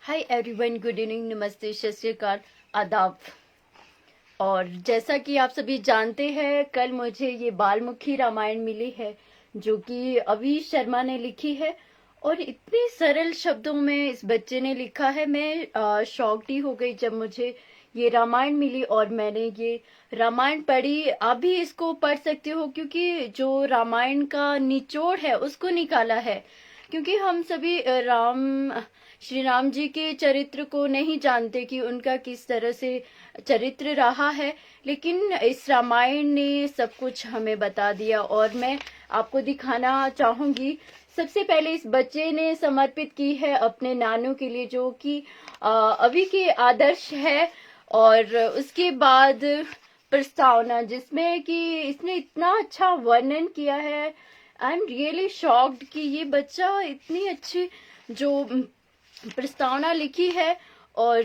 Hi everyone, good evening, नमस्ते, सत श्री अकाल, आदाब। और जैसा कि आप सभी जानते हैं, कल मुझे ये बालमुखी रामायण मिली है जो कि अभी शर्मा ने लिखी है। और इतने सरल शब्दों में इस बच्चे ने लिखा है। मैं शॉक्ड ही हो गई जब मुझे ये रामायण मिली और मैंने ये रामायण पढ़ी। आप भी इसको पढ़ सकते हो क्योंकि जो रामायण का निचोड़ है उसको निकाला है। क्योंकि हम सभी श्री राम जी के चरित्र को नहीं जानते कि उनका किस तरह से चरित्र रहा है, लेकिन इस रामायण ने सब कुछ हमें बता दिया। और मैं आपको दिखाना चाहूंगी। सबसे पहले इस बच्चे ने समर्पित की है अपने नानू के लिए, जो कि अभी के आदर्श है। और उसके बाद प्रस्तावना, जिसमें कि इसने इतना अच्छा वर्णन किया है। आई एम रियली शॉक्ड कि ये बच्चा इतनी अच्छी जो प्रस्तावना लिखी है। और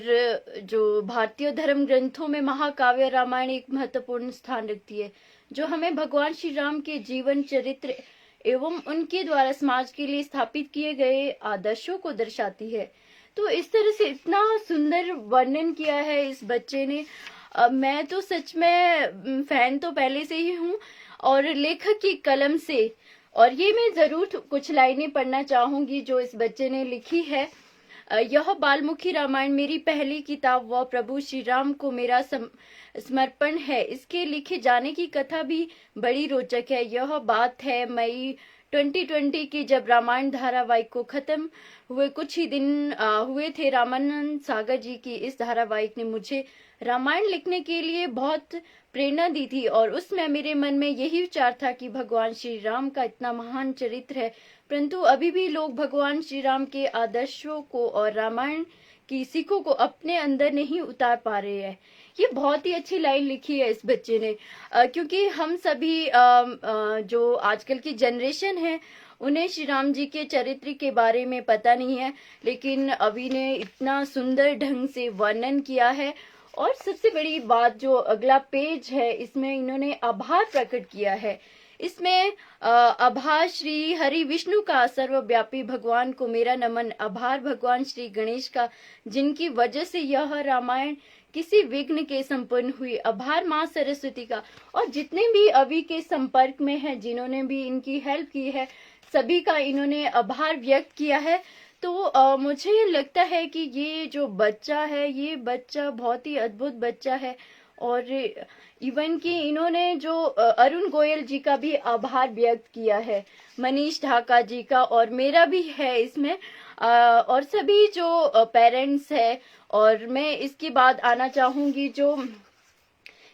जो भारतीय धर्म ग्रंथों में महाकाव्य रामायण एक महत्वपूर्ण स्थान रखती है, जो हमें भगवान श्री राम के जीवन चरित्र एवं उनके द्वारा समाज के लिए स्थापित किए गए आदर्शों को दर्शाती है। तो इस तरह से इतना सुंदर वर्णन किया है इस बच्चे ने। मैं तो सच में फैन तो पहले से ही हूँ, और लेखक की कलम से। और ये मैं जरूर कुछ लाइनें पढ़ना चाहूंगी जो इस बच्चे ने लिखी है। यह बालमुखी रामायण मेरी पहली किताब व प्रभु श्री राम को मेरा समर्पण है। इसके लिखे जाने की कथा भी बड़ी रोचक है। यह बात है मई 2020 की, जब रामायण धारावाहिक को खत्म हुए कुछ ही दिन हुए थे। रामानंद सागर जी की इस धारावाहिक ने मुझे रामायण लिखने के लिए बहुत प्रेरणा दी थी। और उसमें मेरे मन में यही विचार था कि भगवान श्री राम का इतना महान चरित्र है, परंतु अभी भी लोग भगवान श्री राम के आदर्शों को और रामायण की सीखों को अपने अंदर नहीं उतार पा रहे हैं। ये बहुत ही अच्छी लाइन लिखी है इस बच्चे ने। क्योंकि हम सभी जो आजकल की जनरेशन है, उन्हें श्री राम जी के चरित्र के बारे में पता नहीं है, लेकिन अभी ने इतना सुंदर ढंग से वर्णन किया है। और सबसे बड़ी बात, जो अगला पेज है, इसमें इन्होंने आभार प्रकट किया है। इसमें आभार श्री हरि विष्णु का, सर्वव्यापी भगवान को मेरा नमन। आभार भगवान श्री गणेश का, जिनकी वजह से यह रामायण किसी विघ्न के संपन्न हुई। आभार माँ सरस्वती का, और जितने भी अभी के संपर्क में हैं, जिन्होंने भी इनकी हेल्प की है, सभी का इन्होंने आभार व्यक्त किया है। तो मुझे लगता है कि ये जो बच्चा है, ये बच्चा बहुत ही अद्भुत बच्चा है। और इवन कि इन्होंने जो अरुण गोयल जी का भी आभार व्यक्त किया है, मनीष ढाका जी का, और मेरा भी है इसमें। और सभी जो पेरेंट्स है। और मैं इसके बाद आना चाहूंगी, जो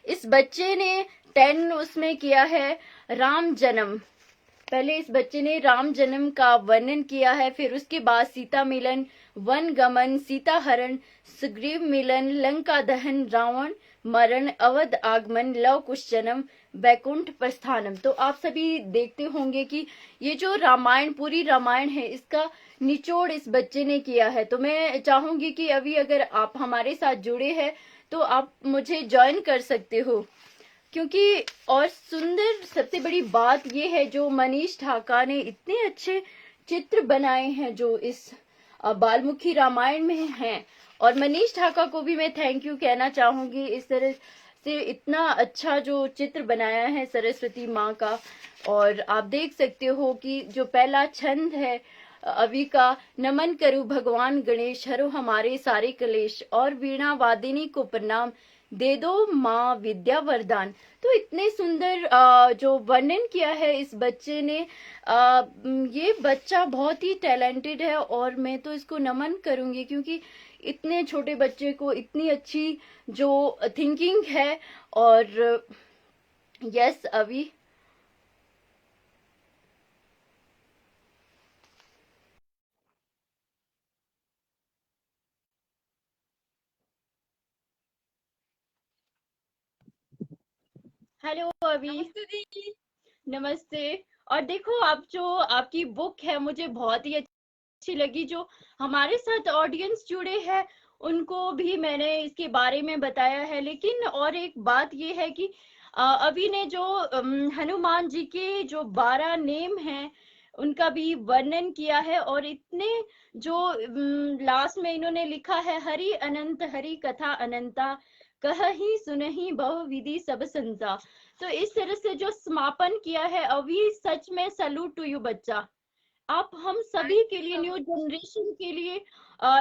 इस बच्चे ने 10 उसमें किया है, राम जन्म। पहले इस बच्चे ने राम जन्म का वर्णन किया है, फिर उसके बाद सीता मिलन, वन गमन, सीता हरण, सुग्रीव मिलन, लंका दहन, रावण मरण, अवध आगमन, लव कुश जन्म, वैकुंठ प्रस्थानम। तो आप सभी देखते होंगे कि ये जो रामायण, पूरी रामायण है, इसका निचोड़ इस बच्चे ने किया है। तो मैं चाहूंगी कि अभी अगर आप हमारे साथ जुड़े हैं तो आप मुझे ज्वाइन कर सकते हो। क्योंकि और सुंदर, सबसे बड़ी बात ये है, जो मनीष ढाका ने इतने अच्छे चित्र बनाए हैं जो इस बालमुखी रामायण में हैं। और मनीष ढाका को भी मैं थैंक यू कहना चाहूंगी, इस तरह से इतना अच्छा जो चित्र बनाया है सरस्वती माँ का। और आप देख सकते हो कि जो पहला छंद है अभी का, नमन करूं भगवान गणेश, हरो हमारे सारे कलेश, और वीणा वादिनी को प्रणाम, दे दो माँ विद्या वरदान। तो इतने सुंदर जो वर्णन किया है इस बच्चे ने। ये बच्चा बहुत ही टैलेंटेड है, और मैं तो इसको नमन करूंगी, क्योंकि इतने छोटे बच्चे को इतनी अच्छी जो थिंकिंग है। और यस, अभी हेलो अभी। नमस्ते दी। नमस्ते। और देखो, आप जो आपकी बुक है मुझे बहुत ही अच्छी लगी। जो हमारे साथ ऑडियंस जुड़े हैं उनको भी मैंने इसके बारे में बताया है। लेकिन और एक बात ये है कि अभी ने जो हनुमान जी के जो 12 नेम हैं, उनका भी वर्णन किया है। और इतने जो लास्ट में इन्होंने लिखा है, हरि अनंत हरि कथा अनंता, कहहि सुनहि बहु विधि सब संता। तो इस तरह से जो समापन किया है अभी, सच में सैल्यूट टू यू बच्चा। आप हम सभी के लिए, न्यू जनरेशन के लिए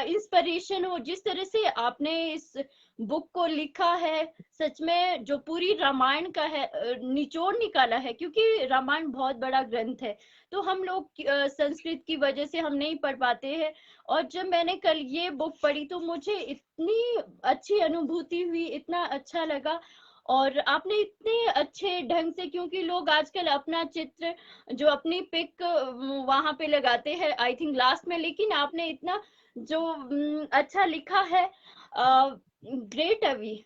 इंस्पिरेशन हो। जिस तरह से आपने इस बुक को लिखा है, सच में जो पूरी रामायण का है निचोड़ निकाला है, क्योंकि रामायण बहुत बड़ा ग्रंथ है, तो हम लोग संस्कृत की वजह से हम नहीं पढ़ पाते हैं। और जब मैंने कल ये बुक पढ़ी तो मुझे इतनी अच्छी अनुभूति हुई, इतना अच्छा लगा। और आपने इतने अच्छे ढंग से, क्योंकि लोग आजकल अपना चित्र, जो अपनी पिक वहां पे लगाते हैं आई थिंक लास्ट में, लेकिन आपने इतना जो अच्छा लिखा है। ग्रेट अभी,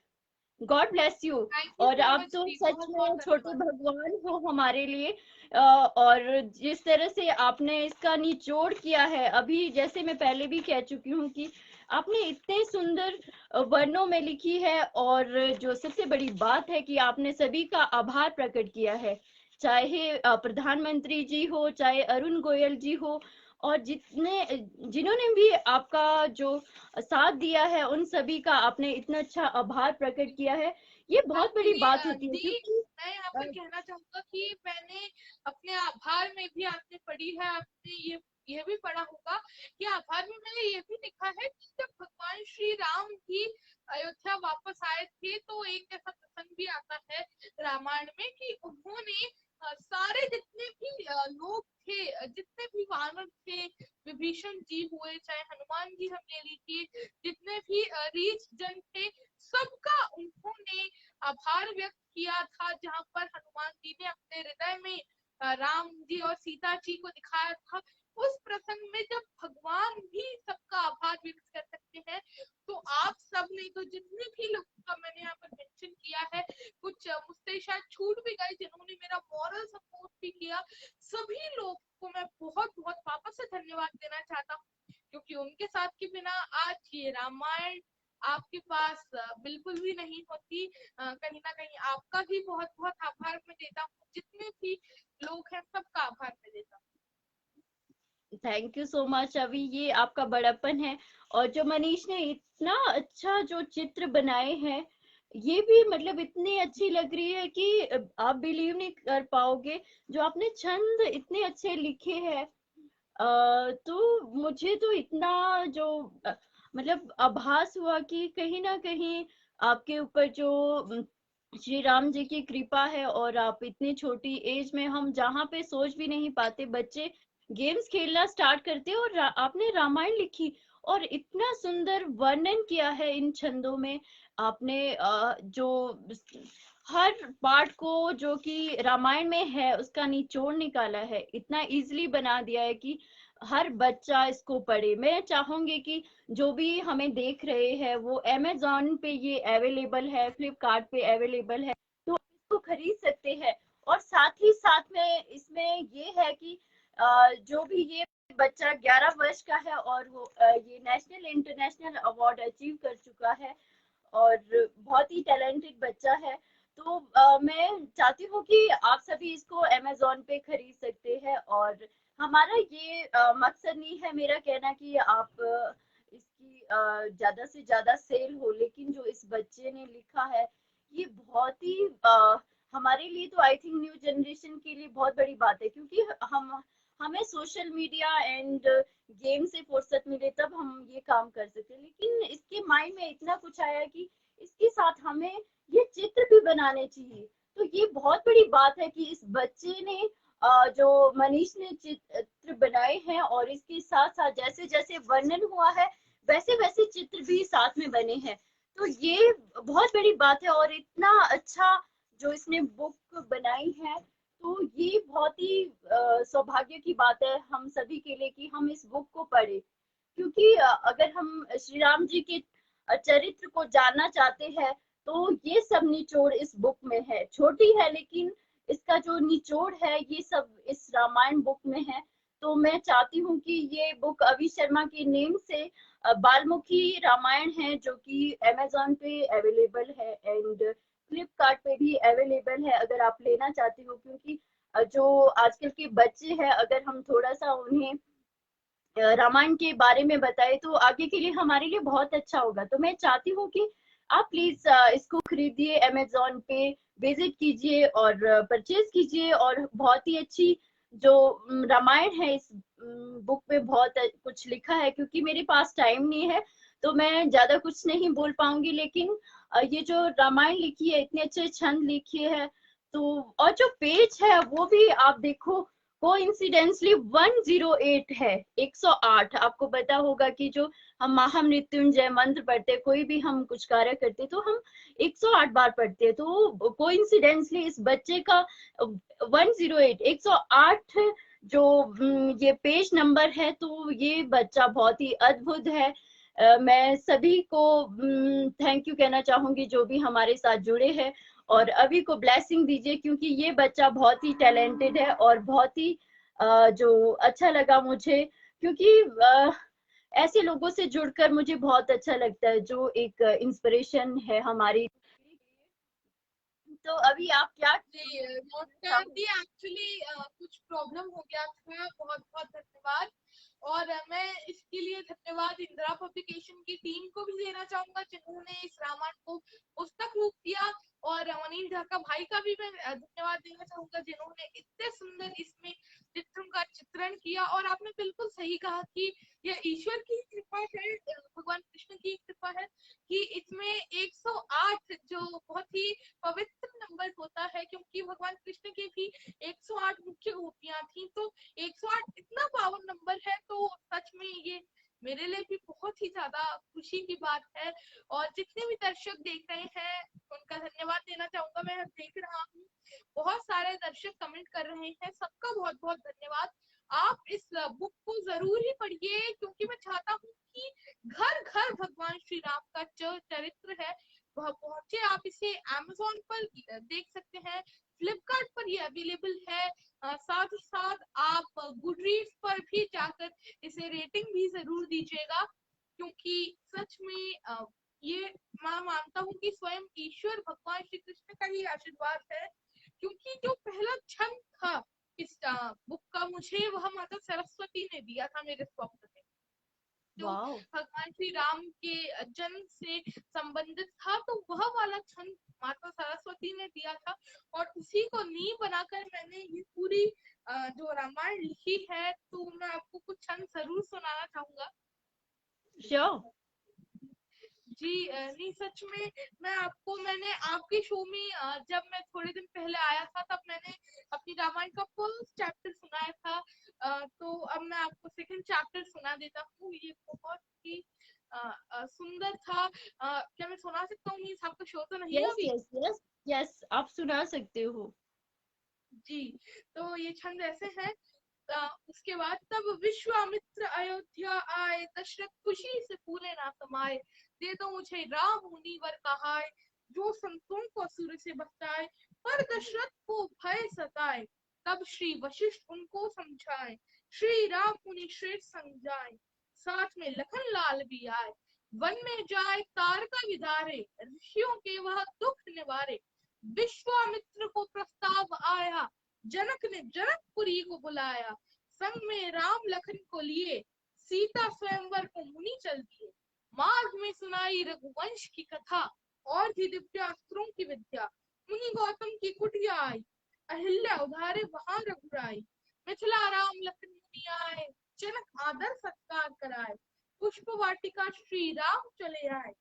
God bless you. Thank you और सो आप मच तो दी, सच बहुत बहुत में छोटे धन्यवाद। भगवान हो हमारे लिए। और जिस तरह से आपने इसका निचोड़ किया है, अभी जैसे मैं पहले भी कह चुकी हूँ कि आपने इतने सुंदर वर्णों में लिखी है। और जो सबसे बड़ी बात है कि आपने सभी का आभार प्रकट किया है, चाहे प्रधानमंत्री जी हो, चाहे अरुण गोयल जी हो, और जिन्होंने भी आपका जो साथ दिया है, उन सभी का आपने इतना अच्छा आभार प्रकट किया है। ये बहुत बड़ी एक्चुअली बात होती है, दी, क्योंकि मैं यहाँ पर कहना चाहूंगा कि मैंने अपने आभार में भी, आपने पढ़ी है, आपने ये भी पढ़ा होगा कि आभार में मैंने ये भी लिखा है कि जब भगवान श्री राम जी अयोध्या वापस आए थे तो एक ऐसा प्रसंग भी आता है रामायण में कि उन्होंने सारे जितने भी लोग थे, जितने भी वानर थे, विभीषण जी हुए, चाहे हनुमान जी हम ले लीजिए, जितने भी रीछ जन थे, सबका उन्होंने आभार व्यक्त किया था। जहां पर हनुमान जी ने अपने हृदय में राम जी और सीता जी को दिखाया था, उस प्रसंग में जब भगवान भी सबका आभार व्यक्त कर सकते हैं, तो आप सब ने, तो जितने भी लोगों का मैंने यहाँ पर मेंशन किया है, कुछ मुझसे शायद छूट भी गए जिन्होंने मेरा मॉरल सपोर्ट भी किया, सभी लोग को मैं बहुत बहुत वापस से धन्यवाद देना चाहता हूँ, क्योंकि उनके साथ के बिना आज ये रामायण आपके पास बिल्कुल भी नहीं होती। कहीं ना कहीं आपका भी बहुत बहुत आभार मैं देता हूँ, जितने भी लोग हैं सबका आभार मैं देता हूँ। Thank you so much. अभी ये आपका बड़प्पन है। और जो मनीष ने इतना अच्छा जो चित्र बनाए हैं, ये भी मतलब इतनी अच्छी लग रही है कि आप बिलीव नहीं कर पाओगे। जो आपने छंद इतने अच्छे लिखे हैं, तो मुझे तो इतना जो मतलब आभास हुआ कि कहीं ना कहीं आपके ऊपर जो श्री राम जी की कृपा है। और आप इतनी छोटी एज में, हम जहाँ पे सोच भी नहीं पाते, बच्चे गेम्स खेलना स्टार्ट करते हैं, और आपने रामायण लिखी और इतना सुंदर वर्णन किया है इन छंदों में। आपने जो हर पार्ट को जो कि रामायण में है उसका निचोड़ निकाला है, इतना इजीली बना दिया है कि हर बच्चा इसको पढ़े। मैं चाहूंगी कि जो भी हमें देख रहे हैं वो अमेजोन पे ये अवेलेबल है, फ्लिपकार्ट पे अवेलेबल है, तो इसको खरीद सकते हैं। और साथ ही साथ में इसमें ये है कि जो भी ये बच्चा 11 वर्ष का है और वो ये नेशनल इंटरनेशनल अवार्ड अचीव कर चुका है, और बहुत ही टैलेंटेड बच्चा है। तो मैं चाहती हूँ कि आप सभी इसको अमेजोन पे खरीद सकते हैं। और हमारा ये मकसद नहीं है मेरा कहना कि आप इसकी ज्यादा से ज्यादा सेल हो, लेकिन जो इस बच्चे ने लिखा है ये बहुत ही हमारे लिए तो आई थिंक न्यू जनरेशन के लिए बहुत बड़ी बात है, क्योंकि हमें सोशल मीडिया एंड गेम से फुर्सत मिले तब हम ये काम कर सकते हैं। लेकिन इसके माइंड में इतना कुछ आया कि इसके साथ हमें ये चित्र भी बनाने चाहिए। तो ये बहुत बड़ी बात है कि इस बच्चे ने जो मनीष ने चित्र बनाए हैं, और इसके साथ साथ जैसे जैसे वर्णन हुआ है वैसे वैसे चित्र भी साथ में बने हैं। तो ये बहुत बड़ी बात है। और इतना अच्छा जो इसने बुक बनाई है, तो ये बहुत ही सौभाग्य की बात है हम सभी के लिए कि हम इस बुक को पढ़े। क्योंकि अगर हम श्री राम जी के चरित्र को जानना चाहते हैं तो ये सब निचोड़ इस बुक में है। छोटी है लेकिन इसका जो निचोड़ है ये सब इस रामायण बुक में है। तो मैं चाहती हूँ कि ये बुक अभी शर्मा के नेम से बालमुखी रामायण है, जो कि अमेजोन पे अवेलेबल है एंड फ्लिपकार्ट पे भी अवेलेबल है अगर आप लेना चाहते हो। क्योंकि जो आजकल के बच्चे हैं, अगर हम थोड़ा सा उन्हें रामायण के बारे में बताए तो आगे के लिए हमारे लिए बहुत अच्छा होगा। तो मैं चाहती हूँ कि आप प्लीज इसको खरीदिए, अमेजोन पे विजिट कीजिए और परचेज कीजिए। और बहुत ही अच्छी जो रामायण है, इस बुक में बहुत कुछ लिखा है। क्योंकि मेरे पास टाइम नहीं है तो मैं ज्यादा कुछ नहीं बोल पाऊंगी, लेकिन ये जो रामायण लिखी है, इतने अच्छे छंद लिखे हैं। तो और जो पेज है वो भी आप देखो, कोइंसिडेंसली 108 है, 108। आपको पता होगा कि जो हम महामृत्युंजय मंत्र पढ़ते हैं, कोई भी हम कुछ कार्य करते हैं तो हम 108 बार पढ़ते हैं। तो कोइंसिडेंसली इस बच्चे का 108, 108 जो ये पेज नंबर है, तो ये बच्चा बहुत ही अद्भुत है। मैं सभी को थैंक यू कहना चाहूंगी जो भी हमारे साथ जुड़े हैं। और अभी को ब्लेसिंग दीजिए, क्योंकि ये बच्चा बहुत ही टैलेंटेड है और बहुत ही जो अच्छा लगा मुझे। क्योंकि ऐसे लोगों से जुड़कर मुझे बहुत अच्छा लगता है, जो एक इंस्पिरेशन है हमारी। तो अभी आप क्या जी बोलना नमस्कार चाहोगे? जी। एक्चुअली कुछ प्रॉब्लम हो गया था। बहुत बहुत धन्यवाद। और मैं इसके लिए धन्यवाद इंदिरा पब्लिकेशन की टीम को भी देना चाहूंगा, जिन्होंने इस रामायण को पुस्तक रूप दिया। और अनिल ढाका भाई का भी मैं धन्यवाद देना चाहूंगा, जिन्होंने इतने सुंदर इसमें चित्रों का चित्रण किया। और आपने बिल्कुल सही कहा कि यह ईश्वर की कृपा है, भगवान कृष्ण की कृपा है कि इसमें 108 जो बहुत ही पवित्र नंबर होता है। क्योंकि भगवान कृष्ण के भी 108 मुख्य गोपियां थी, तो 108 इतना पावन नंबर है। तो सच में ये मेरे लिए भी बहुत ही ज्यादा खुशी की बात है। और जितने भी दर्शक देख रहे हैं उनका धन्यवाद देना चाहूंगा। मैं देख रहा हूँ बहुत सारे दर्शक कमेंट कर रहे हैं, सबका बहुत बहुत धन्यवाद। आप इस बुक को जरूर ही पढ़िए, क्योंकि मैं चाहता हूँ कि घर घर भगवान श्री राम का जो चरित्र है वह पहुंचे। आप इसे अमेजोन पर देख सकते हैं, फ्लिपकार्ट पर ये अवेलेबल है। साथ ही साथ आप गुड रीड्स पर भी जाकर इसे रेटिंग भी जरूर दीजिएगा, क्योंकि सच में ये मैं मानता हूँ कि स्वयं ईश्वर भगवान श्री कृष्ण का ही आशीर्वाद है। क्योंकि जो पहला छंद था इस बुक का, मुझे वह माता सरस्वती ने दिया था मेरे स्वप्न में, जो वाह, भगवान श्री राम के जन्म से संबंधित था। तो वह वाला छंद माता सरस्वती ने दिया था, और उसी को नींव बनाकर मैंने ये पूरी जो रामायण लिखी है। तो मैं आपको कुछ छंद जरूर सुनाना चाहूंगा। श्योर। जी नहीं सच में मैंने आपके शो में जब मैं थोड़े दिन पहले आया था, तब मैंने अपनी रामायण का फर्स्ट चैप्टर सुनाया था। तो अब मैं आपको सेकंड चैप्टर सुना देता हूँ। ये बहुत ही सुंदर था। क्या मैं सुना सकता हूँ? मीन्स आपका शो तो नहीं है यस अभी? यस यस यस, आप सुना सकते हो। जी तो ये छंद ऐसे हैं। उसके बाद तब विश्वामित्र अयोध्या आए, दशरथ खुशी से पूरे ना समाये, दे दो मुझे राम मुनि वर कहाय, जो संतों को असुर से बचाए, पर दशरथ को भय सताए, तब श्री वशिष्ठ उनको समझाए, श्री राम मुनि श्रेष्ठ समझाए, साथ में लखन लाल भी आए, वन में जाए तारका विदारे, ऋषियों के वह दुख निवारे, विश्वामित्र को प्रस्ताव आया, जनक ने जनकपुरी को बुलाया, संग में राम लखन को लिए, सीता स्वयंवर को मुनि चल दिए, मार्ग में सुनाई रघुवंश की कथा, और भी दिव्यास्त्रों की विद्या, मुनि गौतम की कुटिया आई, अहिल्या उधारे वहां रघुराई, मिथिला राम लखन मुनि आए, जनक आदर सत्कार कराए, पुष्प वाटिका श्री राम चले आए,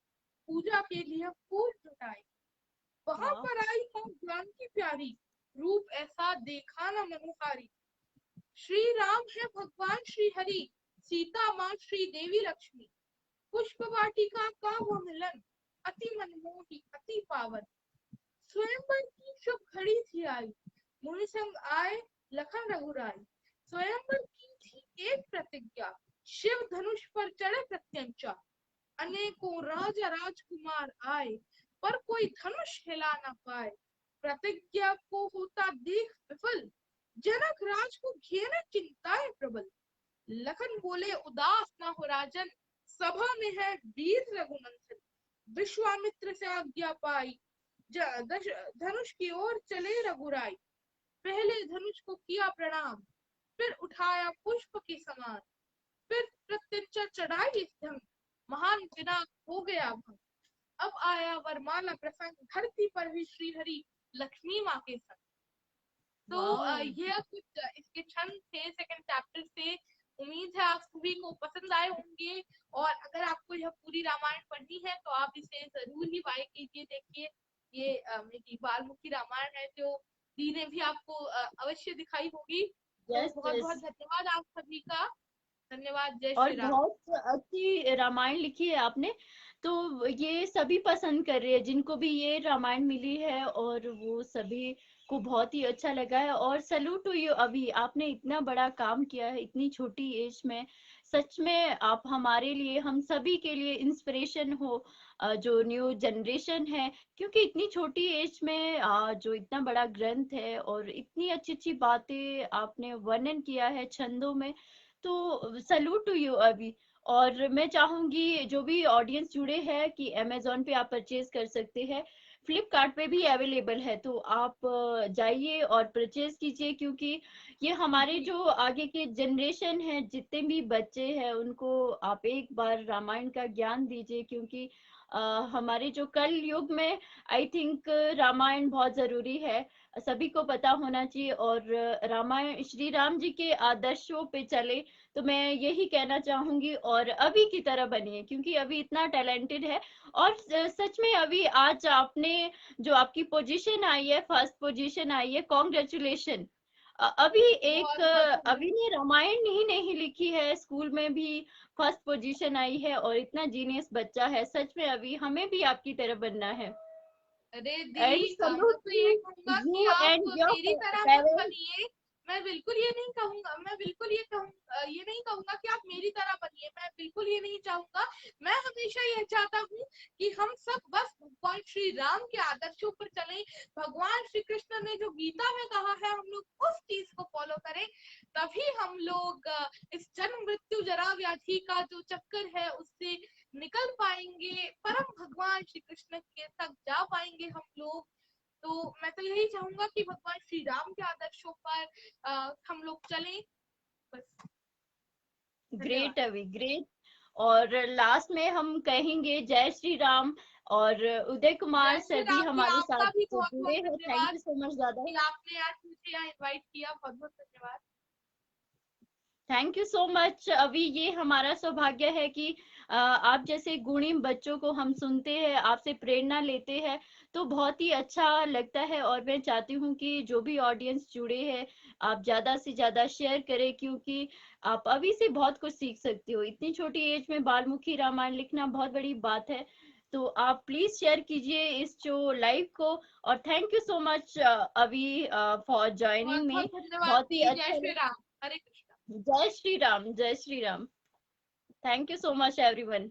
पूजा के लिए फूल जुटाए, वहां वाह, पर आई है ज्ञान की प्यारी, रूप ऐसा देखा न मनोहारी, श्री राम है भगवान श्री हरि, सीता माँ श्री देवी लक्ष्मी, पुष्प वाटिका का वो मिलन, अति मनमोही अति पावन, स्वयंवर की शुभ घड़ी थी आई, मुनि संग आए लखन रघुराई, स्वयंवर की थी एक प्रतिज्ञा, शिव धनुष पर चढ़े प्रत्यंचा, अनेकों राजा राजकुमार आए, पर कोई धनुष हिला न पाए, प्रतिज्ञा को होता देख विफल, जनक राज को घेरे चिंताएं प्रबल, लखन बोले उदास न हो राजन, सभा में है वीर रघुनंदन, विश्वामित्र से आज्ञा पाई, धनुष की ओर चले रघुराई, पहले धनुष को किया प्रणाम, फिर उठाया पुष्प के समान, फिर प्रत्यंचा चढ़ाई ढंग, महान विनाश हो गया भंग। अब आया वरमाला प्रसंग, धरती पर भी श्री हरि लक्ष्मी माँ के संग। तो वाह। यह कुछ इसके छंद थे सेकंड चैप्टर से। उम्मीद है आप सभी को पसंद आए होंगे, और अगर आपको यह पूरी रामायण पढ़नी है तो आप इसे जरूर ही बाय कीजिए। देखिए ये मेरी बालमुखी रामायण है, जो दी ने भी आपको अवश्य दिखाई होगी। तो यस बहुत यस। बहुत धन्यवाद आप सभी का। धन्यवाद। जय और श्री राम। बहुत अच्छी रामायण लिखी है आपने, तो ये सभी पसंद कर रहे हैं जिनको भी ये रामायण मिली है, और वो सभी को बहुत ही अच्छा लगा है। और सैल्यूट टू यू अभी, आपने इतना बड़ा काम किया है इतनी छोटी एज में। सच में आप हमारे लिए, हम सभी के लिए इंस्पिरेशन हो, जो न्यू जनरेशन है। क्योंकि इतनी छोटी एज में जो इतना बड़ा ग्रंथ है और इतनी अच्छी अच्छी बातें आपने वर्णन किया है छंदों में, तो सैल्यूट टू यू अभी। और मैं चाहूंगी जो भी ऑडियंस जुड़े हैं कि अमेजोन पे आप परचेज कर सकते हैं, फ्लिपकार्ट पे भी अवेलेबल है, तो आप जाइए और परचेज कीजिए। क्योंकि ये हमारे जी जो आगे के जनरेशन है, जितने भी बच्चे हैं, उनको आप एक बार रामायण का ज्ञान दीजिए। क्योंकि हमारे जो कल युग में आई थिंक रामायण बहुत जरूरी है, सभी को पता होना चाहिए। और रामायण श्री राम जी के आदर्शों पे चले, तो मैं यही कहना चाहूंगी। और अभी की तरह बनिए, क्योंकि अभी इतना टैलेंटेड है। और सच में अभी आज आपने जो आपकी पोजीशन आई है, फर्स्ट पोजीशन आई है, कॉन्ग्रेचुलेशन। अभी एक बहुत बहुत अभी धन्यवाद। ने रामायण ही नहीं लिखी है, स्कूल में भी फर्स्ट पोजीशन आई है, और इतना जीनियस बच्चा है। सच में अभी हमें भी आपकी तरह बनना है। अरे एंड दी मैं सैल्यूट तो ये टू कहूंगा कि यू आप एंड योर मेरी तरह मत पेरेंट्स। बनिए। मैं बिल्कुल ये नहीं कहूंगा, मैं बिल्कुल ये कहूंगा, ये नहीं कहूंगा कि आप मेरी तरह बनिए, मैं बिल्कुल ये नहीं चाहूंगा। मैं हमेशा यह चाहता हूँ कि हम सब बस भगवान श्री राम के आदर्शों पर चलें। भगवान श्री कृष्ण ने जो गीता में कहा है, हम लोग उस चीज को फॉलो करें। तभी हम लोग इस जन्म मृत्यु जरा व्याधि का जो चक्कर है उससे निकल पाएंगे, परम भगवान श्री कृष्ण के तक जा पाएंगे हम लोग। तो मैं तो यही चाहूंगा कि भगवान श्री राम के आदर्शों पर हम लोग चलें। बस। धन्यवाद। ग्रेट अभी, ग्रेट। और लास्ट में हम कहेंगे जय श्री राम। और उदय कुमार जय श्री सर भी राम जी, हमारे साथ आपका भी बहुत बहुत जुड़े हैं, थैंक धन्यवाद यू सो मच दादा। कि आपने आज मुझे यहाँ इनवाइट किया। बहुत बहुत धन्यवाद। Thank you so much. अभी ये हमारा सौभाग्य है कि आप जैसे गुणी बच्चों को हम सुनते हैं, आपसे प्रेरणा लेते हैं, तो बहुत ही अच्छा लगता है। और मैं चाहती हूँ कि जो भी ऑडियंस जुड़े हैं, आप ज्यादा से ज्यादा शेयर करें। क्योंकि आप अभी से बहुत कुछ सीख सकते हो। इतनी छोटी एज में बालमुखी रामायण लिखना बहुत बड़ी बात है। तो आप प्लीज शेयर कीजिए इस जो लाइव को। और थैंक यू सो मच अभी फॉर बहुत ज्वाइनिंग बहुत मी। धन्यवाद बहुत ही दी। जय अच्छा श्री लगा। राम। हरे कृष्ण। जय श्री राम, जय Shri Ram. Thank you so much everyone.